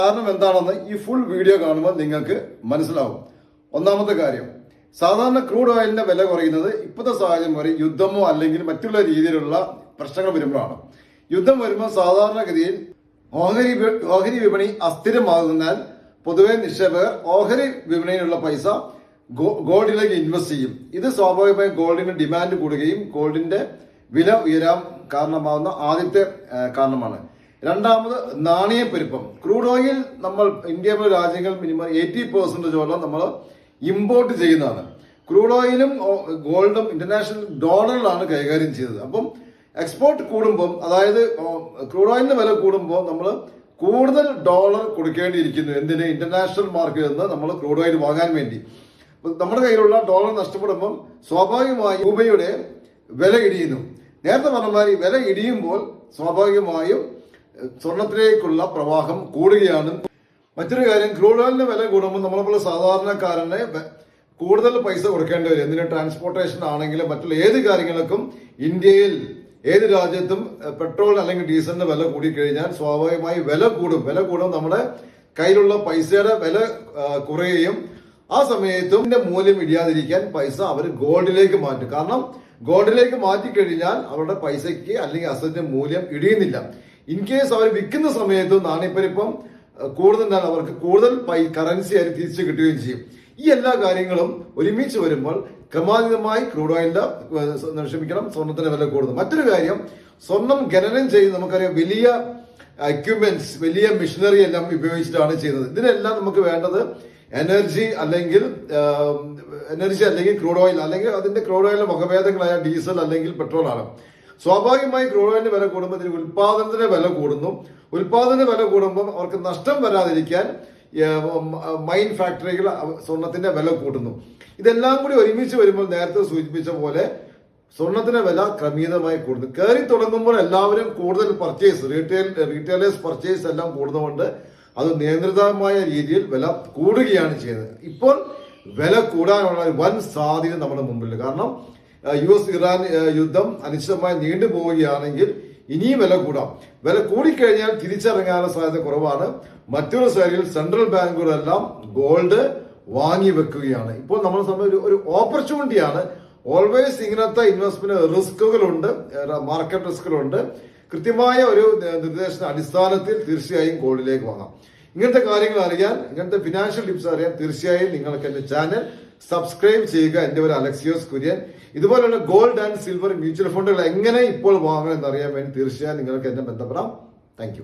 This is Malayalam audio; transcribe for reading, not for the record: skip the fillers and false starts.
കാരണം എന്താണെന്ന് ഈ ഫുൾ വീഡിയോ കാണുമ്പോൾ നിങ്ങൾക്ക് മനസ്സിലാവും. ഒന്നാമത്തെ കാര്യം, സാധാരണ ക്രൂഡ് ഓയിലിന്റെ വില കുറയുന്നത് ഇപ്പോഴത്തെ സാഹചര്യം വരെ യുദ്ധമോ അല്ലെങ്കിൽ മറ്റുള്ള രീതിയിലുള്ള പ്രശ്നങ്ങൾ വരുമ്പോഴാണ്. യുദ്ധം വരുമ്പോൾ സാധാരണഗതിയിൽ ഓഹരി വിപണി അസ്ഥിരമാകുന്നതിനാൽ പൊതുവെ നിക്ഷേപകർ ഓഹരി വിപണിയിലുള്ള പൈസ ഗോൾഡിലേക്ക് ഇൻവെസ്റ്റ് ചെയ്യും. ഇത് സ്വാഭാവികമായും ഗോൾഡിന് ഡിമാൻഡ് കൂടുകയും ഗോൾഡിന്റെ വില ഉയരാൻ കാരണമാകുന്ന ആദ്യത്തെ കാരണമാണ്. രണ്ടാമത് നാണയപ്പെരുപ്പം. ക്രൂഡ് ഓയിൽ നമ്മൾ ഇന്ത്യ പോലെ രാജ്യങ്ങൾ മിനിമം 80% നമ്മൾ ഇമ്പോർട്ട് ചെയ്യുന്നതാണ്. ക്രൂഡ് ഓയിലും ഗോൾഡും ഇന്റർനാഷണൽ ഡോളറിലാണ് കൈകാര്യം ചെയ്തത്. അപ്പം എക്സ്പോർട്ട് കൂടുമ്പോൾ, അതായത് ക്രൂഡ് ഓയിലിന്റെ വില കൂടുമ്പോൾ നമ്മൾ കൂടുതൽ ഡോളർ കൊടുക്കേണ്ടിയിരിക്കുന്നു. എന്തിന്? ഇന്റർനാഷണൽ മാർക്കറ്റിൽ നിന്ന് നമ്മൾ ക്രൂഡ് ഓയിൽ വാങ്ങാൻ വേണ്ടി. നമ്മുടെ കയ്യിലുള്ള ഡോളർ നഷ്ടപ്പെടുമ്പോൾ സ്വാഭാവികമായും രൂപയുടെ വില ഇടിയുന്നു. നേരത്തെ പറഞ്ഞ വില ഇടിയുമ്പോൾ സ്വാഭാവികമായും സ്വർണത്തിലേക്കുള്ള പ്രവാഹം കൂടുകയാണ്. മറ്റൊരു കാര്യം, ക്രൂഡ് ഓയിലിന്റെ വില കൂടുമ്പോൾ നമ്മളെ സാധാരണക്കാരന് കൂടുതൽ പൈസ കൊടുക്കേണ്ടി വരും. എന്തിന്? ട്രാൻസ്പോർട്ടേഷൻ ആണെങ്കിലും മറ്റുള്ള ഏത് കാര്യങ്ങൾക്കും ഇന്ത്യയിൽ ഏത് രാജ്യത്തും പെട്രോൾ അല്ലെങ്കിൽ ഡീസലിന്റെ വില കൂടിക്കഴിഞ്ഞാൽ സ്വാഭാവികമായി വില കൂടും. നമ്മുടെ കയ്യിലുള്ള പൈസയുടെ വില കുറയുകയും ആ സമയത്തും മൂല്യം ഇടിയാതിരിക്കാൻ പൈസ അവർ ഗോൾഡിലേക്ക് മാറ്റും. കാരണം ഗോൾഡിലേക്ക് മാറ്റിക്കഴിഞ്ഞാൽ അവരുടെ പൈസയ്ക്ക് അല്ലെങ്കിൽ അസറ്റിന്റെ മൂല്യം ഇടിയുന്നില്ല. ഇൻ കേസ് അവർ വിൽക്കുന്ന സമയത്ത് നാണയപ്പെരുപ്പം കൂടുതൽ അവർക്ക് കൂടുതൽ കറൻസി ആയി തിരിച്ചു കിട്ടുകയും ചെയ്യും. ഈ എല്ലാ കാര്യങ്ങളും ഒരുമിച്ച് വരുമ്പോൾ ക്രമാതീതമായി ക്രൂഡ് ഓയിലിന്റെ സ്വർണത്തിന്റെ വില കൂടുന്നു. മറ്റൊരു കാര്യം, സ്വർണം ഖനനം ചെയ്ത് നമുക്കറിയാം വലിയ എക്യുപ്മെന്റ്സ്, വലിയ മെഷീനറി എല്ലാം ഉപയോഗിച്ചിട്ടാണ് ചെയ്യുന്നത്. ഇതിനെല്ലാം നമുക്ക് വേണ്ടത് എനർജി അല്ലെങ്കിൽ ക്രൂഡ് ഓയിൽ, അല്ലെങ്കിൽ അതിന്റെ ക്രൂഡ് ഓയിലിന്റെ വകഭേദങ്ങളായ ഡീസൽ അല്ലെങ്കിൽ പെട്രോൾ ആണ്. സ്വാഭാവികമായി ക്രൂഡ് ഓയിലിന്റെ വില കൂടുമ്പോൾ ഇതിന് ഉൽപാദനത്തിന്റെ വില കൂടുന്നു. ഉൽപാദന വില കൂടുമ്പോൾ അവർക്ക് നഷ്ടം വരാതിരിക്കാൻ മൈൻ ഫാക്ടറികൾ സ്വർണത്തിന്റെ വില കൂട്ടുന്നു. ഇതെല്ലാം കൂടി ഒരുമിച്ച് വരുമ്പോൾ നേരത്തെ സൂചിപ്പിച്ച പോലെ സ്വർണത്തിന്റെ വില ക്രമീതമായി കൂടുന്നു. കയറി തുടങ്ങുമ്പോൾ എല്ലാവരും കൂടുതൽ പർച്ചേസ്, റീറ്റെയിലേഴ്സ് പർച്ചേസ് എല്ലാം കൂടുന്നതുകൊണ്ട് അത് നിയന്ത്രിതമായ രീതിയിൽ വില കൂടുകയാണ് ചെയ്യുന്നത്. ഇപ്പോൾ വില കൂടാനുള്ള വൻ സാധ്യത നമ്മുടെ മുമ്പിൽ. കാരണം US-ഇറാൻ യുദ്ധം അനിശ്ചിതമായി നീണ്ടുപോവുകയാണെങ്കിൽ ഇനിയും വില കൂടാം. വില കൂടിക്കഴിഞ്ഞാൽ തിരിച്ചിറങ്ങാനുള്ള സാധ്യത കുറവാണ്. മറ്റൊരു സൈഡിൽ സെൻട്രൽ ബാങ്കുകളെല്ലാം ഗോൾഡ് വാങ്ങി വെക്കുകയാണ്. ഇപ്പോൾ നമ്മൾ സമയം ഒരു ഓപ്പർച്യൂണിറ്റിയാണ്. ഓൾവേസ് ഇങ്ങനത്തെ ഇൻവെസ്റ്റ്മെന്റ് റിസ്കുകളുണ്ട്, മാർക്കറ്റ് റിസ്കുകളുണ്ട്. കൃത്യമായ ഒരു നിർദ്ദേശത്തിന്റെ അടിസ്ഥാനത്തിൽ തീർച്ചയായും ഗോൾഡിലേക്ക് വാങ്ങാം. ഇങ്ങനത്തെ കാര്യങ്ങൾ അറിയാൻ, ഇങ്ങനത്തെ ഫിനാൻഷ്യൽ ടിപ്സ് അറിയാൻ തീർച്ചയായും നിങ്ങൾക്ക് എന്റെ ചാനൽ സബ്സ്ക്രൈബ് ചെയ്യുക. എന്റെ ഒരു അലക്സിയോസ് കുര്യൻ. ഇതുപോലുള്ള ഗോൾഡ് ആൻഡ് സിൽവർ മ്യൂച്വൽ ഫണ്ടുകൾ എങ്ങനെ ഇപ്പോൾ വാങ്ങണം എന്നറിയാൻ വേണ്ടി തീർച്ചയായും നിങ്ങൾക്ക് എന്നെ ബന്ധപ്പെടാം. താങ്ക്